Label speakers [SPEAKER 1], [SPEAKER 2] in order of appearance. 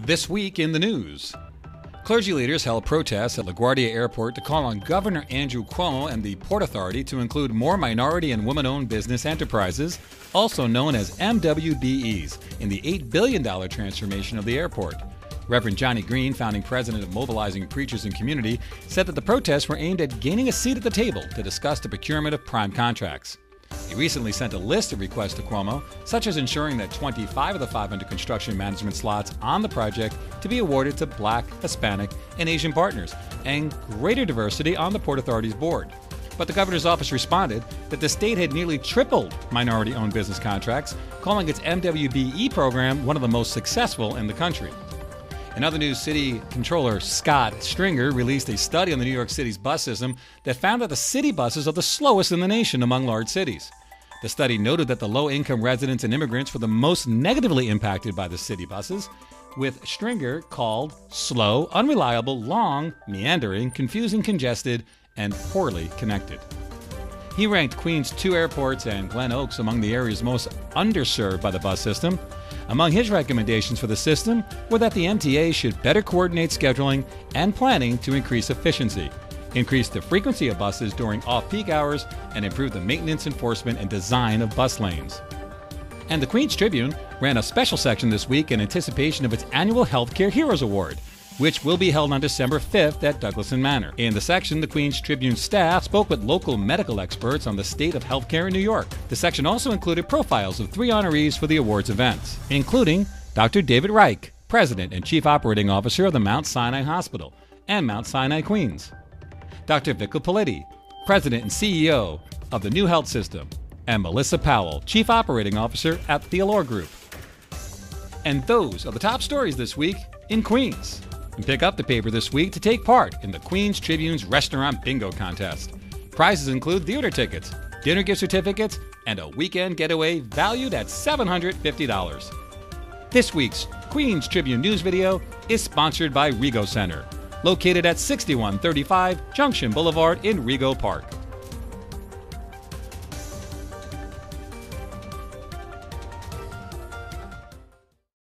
[SPEAKER 1] This week in the news. Clergy leaders held protests at LaGuardia Airport to call on Governor Andrew Cuomo and the Port Authority to include more minority and women-owned business enterprises, also known as MWBEs, in the $8 billion transformation of the airport. Reverend Johnny Green, founding president of Mobilizing Preachers and Community, said that the protests were aimed at gaining a seat at the table to discuss the procurement of prime contracts. He recently sent a list of requests to Cuomo, such as ensuring that 25 of the 500 construction management slots on the project to be awarded to Black, Hispanic, and Asian partners, and greater diversity on the Port Authority's board. But the governor's office responded that the state had nearly tripled minority-owned business contracts, calling its MWBE program one of the most successful in the country. In other news, City Controller Scott Stringer released a study on the New York City's bus system that found that the city buses are the slowest in the nation among large cities. The study noted that the low-income residents and immigrants were the most negatively impacted by the city buses, with Stringer called slow, unreliable, long, meandering, confusing, congested, and poorly connected. He ranked Queens' 2 airports and Glen Oaks among the areas most underserved by the bus system. Among his recommendations for the system were that the MTA should better coordinate scheduling and planning to increase efficiency, increase the frequency of buses during off-peak hours, and improve the maintenance, enforcement, and design of bus lanes. And the Queens Tribune ran a special section this week in anticipation of its annual Healthcare Heroes Award, which will be held on December 5th at Douglason Manor. In the section, the Queens Tribune staff spoke with local medical experts on the state of healthcare in New York. The section also included profiles of 3 honorees for the awards events, including Dr. David Reich, President and Chief Operating Officer of the Mount Sinai Hospital and Mount Sinai Queens; Dr. Vico Politi, President and CEO of the New Health System; and Melissa Powell, Chief Operating Officer at the Allure Group. And those are the top stories this week in Queens. And pick up the paper this week to take part in the Queens Tribune's Restaurant Bingo Contest. Prizes include theater tickets, dinner gift certificates, and a weekend getaway valued at $750. This week's Queens Tribune news video is sponsored by Rego Center, located at 6135 Junction Boulevard in Rego Park.